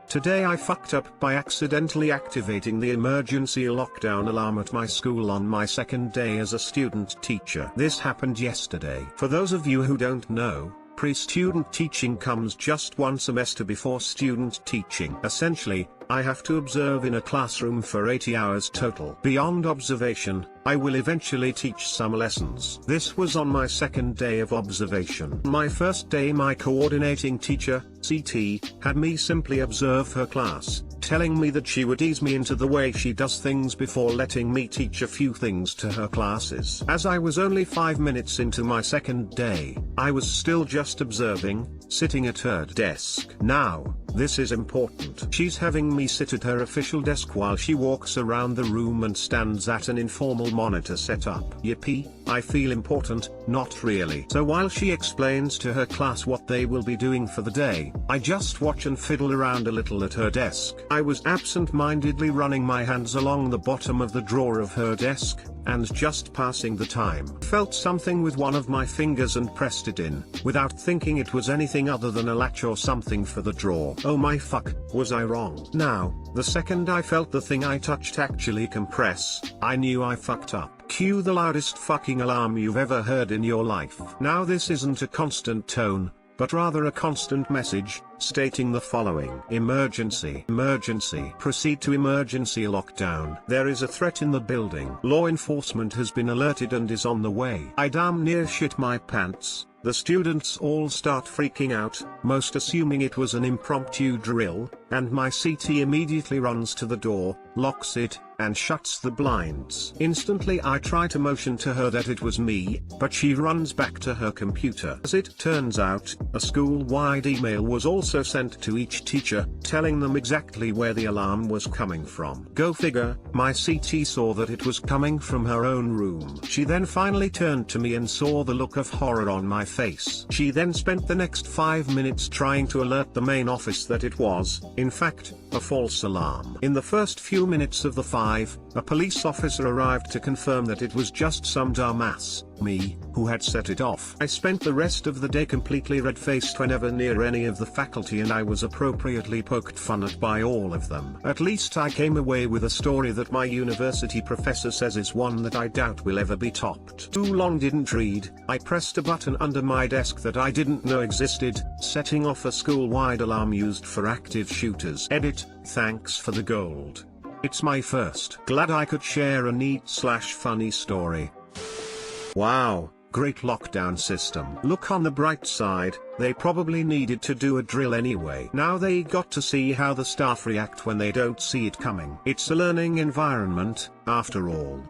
Today I fucked up by accidentally activating the emergency lockdown alarm at my school on my second day as a student teacher. This happened yesterday. For those of you who don't know, pre-student teaching comes just one semester before student teaching. Essentially, I have to observe in a classroom for 80 hours total. Beyond observation, I will eventually teach some lessons. This was on my second day of observation. My first day, my coordinating teacher, CT, had me simply observe her class, telling me that she would ease me into the way she does things before letting me teach a few things to her classes. As I was only 5 minutes into my second day, I was still just observing, sitting at her desk. Now, this is important. She's having me sit at her official desk while she walks around the room and stands at an informal monitor setup. Yippee, I feel important, not really. So while she explains to her class what they will be doing for the day, I just watch and fiddle around a little at her desk. I was absent-mindedly running my hands along the bottom of the drawer of her desk, and just passing the time. Felt something with one of my fingers and pressed it in, without thinking it was anything other than a latch or something for the drawer. Oh my fuck, was I wrong? Now, the second I felt the thing I touched actually compress, I knew I fucked up. Cue the loudest fucking alarm you've ever heard in your life. Now this isn't a constant tone, but rather a constant message, stating the following: emergency, emergency, proceed to emergency lockdown. There is a threat in the building. Law enforcement has been alerted and is on the way. I damn near shit my pants. The students all start freaking out, most assuming it was an impromptu drill, and my CT immediately runs to the door, locks it, and shuts the blinds. Instantly I try to motion to her that it was me, but she runs back to her computer. As it turns out, a school-wide email was also sent to each teacher, telling them exactly where the alarm was coming from. Go figure, my CT saw that it was coming from her own room. She then finally turned to me and saw the look of horror on my face. She then spent the next 5 minutes trying to alert the main office that it was, in fact, a false alarm. In the first few minutes of the five, a police officer arrived to confirm that it was just some dumbass, me, who had set it off. I spent the rest of the day completely red-faced whenever near any of the faculty, and I was appropriately poked fun at by all of them. At least I came away with a story that my university professor says is one that I doubt will ever be topped. Too long didn't read, I pressed a button under my desk that I didn't know existed, setting off a school-wide alarm used for active shooters. Edit, thanks for the gold. It's my first. Glad I could share a neat/funny story. Wow, great lockdown system. Look on the bright side, they probably needed to do a drill anyway. Now they got to see how the staff react when they don't see it coming. It's a learning environment, after all.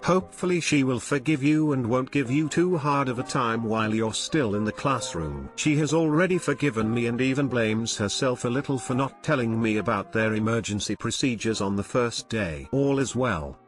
Hopefully she will forgive you and won't give you too hard of a time while you're still in the classroom. She has already forgiven me and even blames herself a little for not telling me about their emergency procedures on the first day. All is well.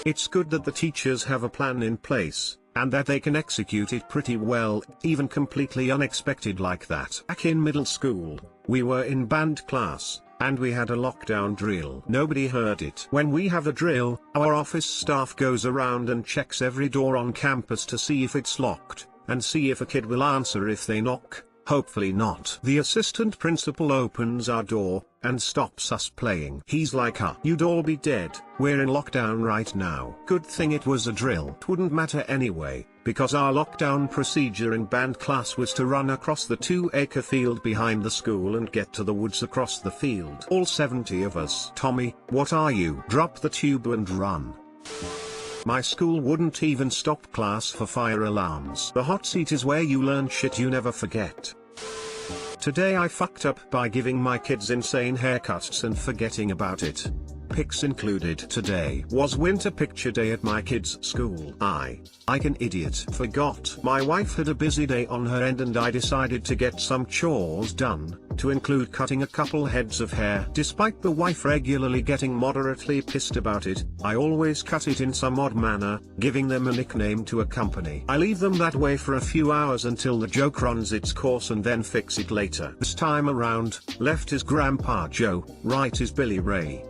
It's good that the teachers have a plan in place, and that they can execute it pretty well, even completely unexpected like that. Back in middle school, we were in band class, and we had a lockdown drill. Nobody heard it. When we have a drill, our office staff goes around and checks every door on campus to see if it's locked, and see if a kid will answer if they knock. Hopefully not. The assistant principal opens our door, and stops us playing. He's like, you'd all be dead, we're in lockdown right now. Good thing it was a drill. It wouldn't matter anyway, because our lockdown procedure in band class was to run across the 2-acre field behind the school and get to the woods across the field. All 70 of us. Tommy, what are you? Drop the tube and run. My school wouldn't even stop class for fire alarms. The hot seat is where you learn shit you never forget. Today I fucked up by giving my kids insane haircuts and forgetting about it. Pics included. Today was winter picture day at my kids' school. Like an idiot, forgot. My wife had a busy day on her end and I decided to get some chores done, to include cutting a couple heads of hair. Despite the wife regularly getting moderately pissed about it, I always cut it in some odd manner, giving them a nickname to accompany. I leave them that way for a few hours until the joke runs its course and then fix it later. This time around, left is Grandpa Joe, right is Billy Ray.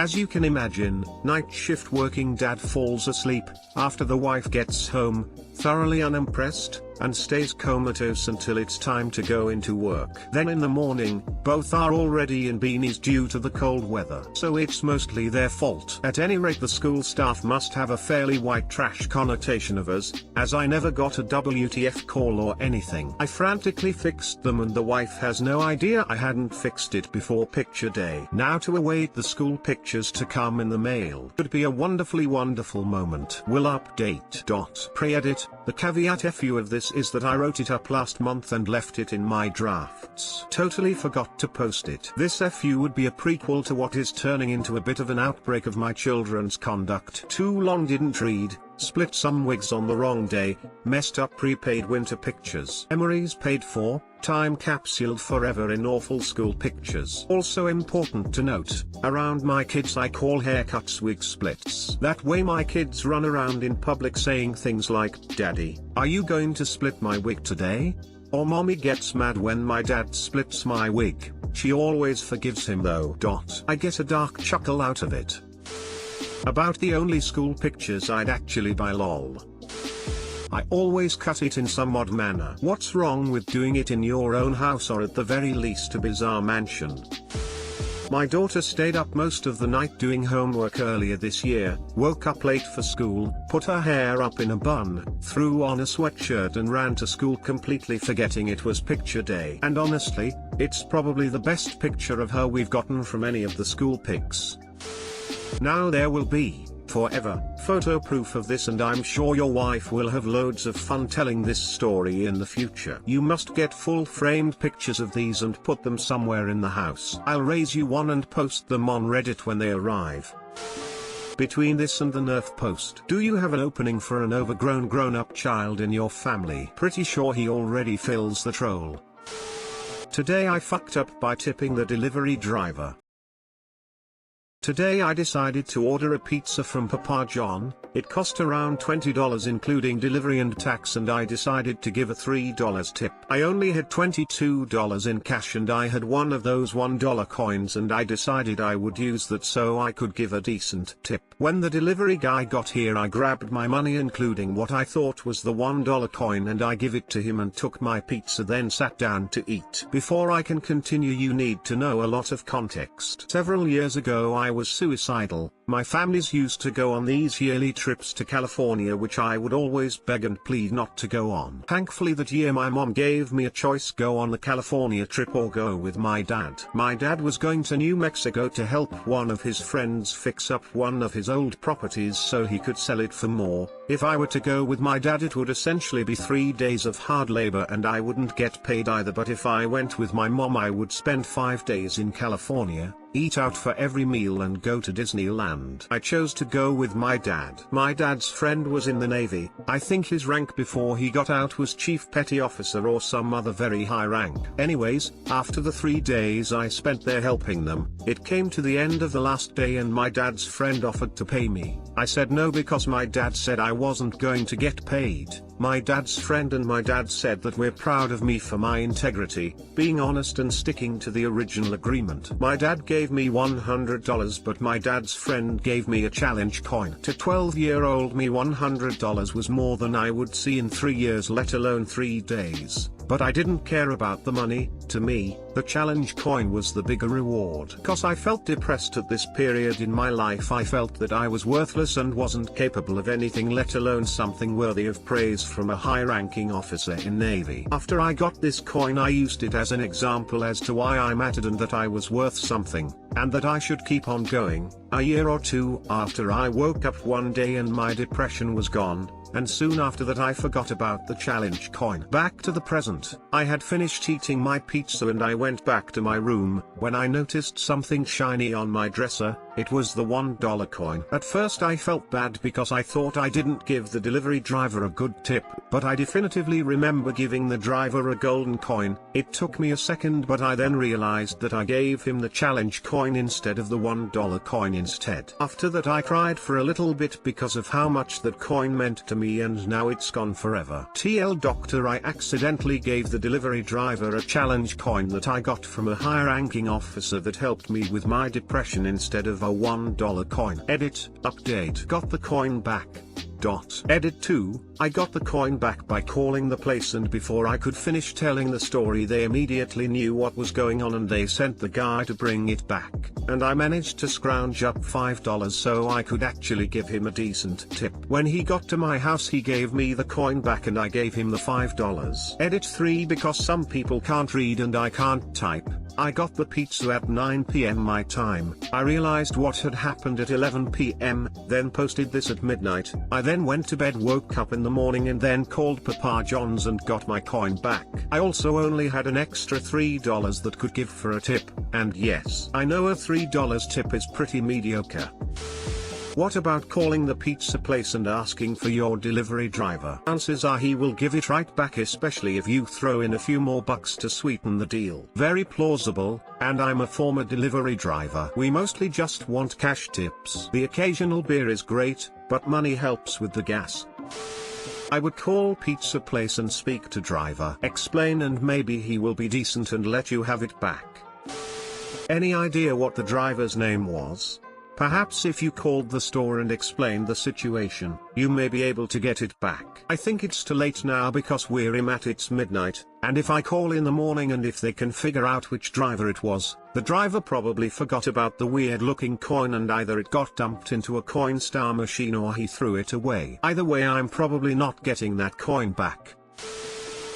As you can imagine, night shift working dad falls asleep, after the wife gets home, thoroughly unimpressed, and stays comatose until it's time to go into work. Then in the morning, both are already in beanies due to the cold weather. So it's mostly their fault. At any rate, the school staff must have a fairly white trash connotation of us, as I never got a WTF call or anything. I frantically fixed them and the wife has no idea I hadn't fixed it before picture day. Now to await the school pictures to come in the mail. Could be a wonderful moment. Will update. Pre-edit. The caveat FU of this is that I wrote it up last month and left it in my drafts. Totally forgot to post it. This FU would be a prequel to what is turning into a bit of an outbreak of my children's conduct. Too long didn't read, split some wigs on the wrong day, messed up prepaid winter pictures. Memories paid for, time capsuled forever in awful school pictures. Also important to note, around my kids I call haircuts wig splits. That way my kids run around in public saying things like, "Daddy, are you going to split my wig today?" Or "Mommy gets mad when my dad splits my wig. She always forgives him though." I get a dark chuckle out of it. About the only school pictures I'd actually buy, lol. I always cut it in some odd manner. What's wrong with doing it in your own house or at the very least a bizarre mansion? My daughter stayed up most of the night doing homework earlier this year, woke up late for school, put her hair up in a bun, threw on a sweatshirt and ran to school completely forgetting it was picture day. And honestly, it's probably the best picture of her we've gotten from any of the school pics. Now there will be, forever, photo proof of this, and I'm sure your wife will have loads of fun telling this story in the future. You must get full framed pictures of these and put them somewhere in the house. I'll raise you one and post them on Reddit when they arrive. Between this and the Nerf post, do you have an opening for an overgrown grown-up child in your family? Pretty sure he already fills the troll. Today I fucked up by tipping the delivery driver. Today I decided to order a pizza from Papa John. It cost around $20 including delivery and tax, and I decided to give a $3 tip. I only had $22 in cash and I had one of those $1 coins, and I decided I would use that so I could give a decent tip. When the delivery guy got here I grabbed my money including what I thought was the $1 coin and I give it to him and took my pizza, then sat down to eat. Before I can continue you need to know a lot of context. Several years ago I was suicidal. My families used to go on these yearly trips to California which I would always beg and plead not to go on. Thankfully that year my mom gave me a choice: go on the California trip or go with my dad. My dad was going to New Mexico to help one of his friends fix up one of his old properties so he could sell it for more. If I were to go with my dad it would essentially be 3 days of hard labor and I wouldn't get paid either, but if I went with my mom I would spend 5 days in California, eat out for every meal and go to Disneyland. I chose to go with my dad. My dad's friend was in the Navy. I think his rank before he got out was Chief Petty Officer or some other very high rank. Anyways, after the 3 days I spent there helping them, it came to the end of the last day and my dad's friend offered to pay me. I said no because my dad said I wasn't going to get paid. My dad's friend and my dad said that we're proud of me for my integrity, being honest and sticking to the original agreement. My dad gave me $100 but my dad's friend gave me a challenge coin. To 12-year-old me $100 was more than I would see in 3 years, let alone 3 days. But I didn't care about the money. To me, the challenge coin was the bigger reward. Cause I felt depressed at this period in my life. I felt that I was worthless and wasn't capable of anything, let alone something worthy of praise from a high-ranking officer in Navy. After I got this coin I used it as an example as to why I mattered and that I was worth something, and that I should keep on going. A year or two after I woke up one day and my depression was gone, and soon after that I forgot about the challenge coin. Back to the present. I had finished eating my pizza and I went back to my room, when I noticed something shiny on my dresser. It was the $1 coin. At first I felt bad because I thought I didn't give the delivery driver a good tip, but I definitively remember giving the driver a golden coin. It took me a second but I then realized that I gave him the challenge coin instead of the $1 coin instead. After that I cried for a little bit because of how much that coin meant to me, and now it's gone forever. TL Doctor, I accidentally gave the delivery driver a challenge coin that I got from a high-ranking officer that helped me with my depression instead of a $1 coin. Edit, update. Got the coin back. Edit 2, I got the coin back by calling the place, and before I could finish telling the story they immediately knew what was going on and they sent the guy to bring it back, and I managed to scrounge up $5 so I could actually give him a decent tip. When he got to my house he gave me the coin back and I gave him the $5. Edit 3, because some people can't read and I can't type, I got the pizza at 9 PM my time. I realized what had happened at 11 PM, then posted this at midnight. I then went to bed, woke up in the morning and then called Papa John's and got my coin back. I also only had an extra $3 that could give for a tip, and yes, I know a $3 tip is pretty mediocre. What about calling the pizza place and asking for your delivery driver? Chances are he will give it right back, especially if you throw in a few more bucks to sweeten the deal. Very plausible, and I'm a former delivery driver. We mostly just want cash tips. The occasional beer is great, but money helps with the gas. I would call pizza place and speak to driver, explain, and maybe he will be decent and let you have it back. Any idea what the driver's name was? Perhaps if you called the store and explained the situation, you may be able to get it back. I think it's too late now because we're at it's midnight, and if I call in the morning and if they can figure out which driver it was, the driver probably forgot about the weird looking coin and either it got dumped into a Coinstar machine or he threw it away. Either way, I'm probably not getting that coin back.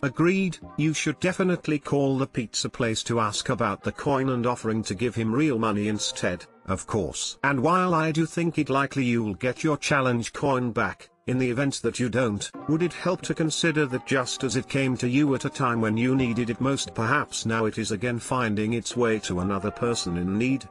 Agreed, you should definitely call the pizza place to ask about the coin and offering to give him real money instead, of course. And while I do think it likely you'll get your challenge coin back, in the event that you don't, would it help to consider that just as it came to you at a time when you needed it most, perhaps now it is again finding its way to another person in need?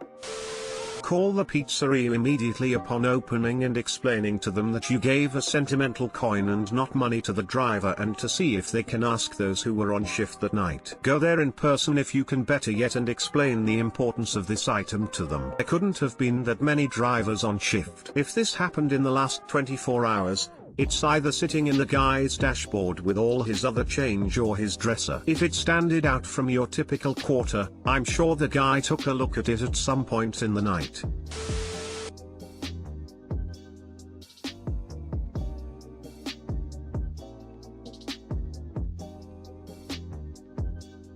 Call the pizzeria immediately upon opening and explaining to them that you gave a sentimental coin and not money to the driver, and to see if they can ask those who were on shift that night. Go there in person if you can, better yet, and explain the importance of this item to them. There couldn't have been that many drivers on shift. If this happened in the last 24 hours, it's either sitting in the guy's dashboard with all his other change or his dresser. If it standed out from your typical quarter, I'm sure the guy took a look at it at some point in the night.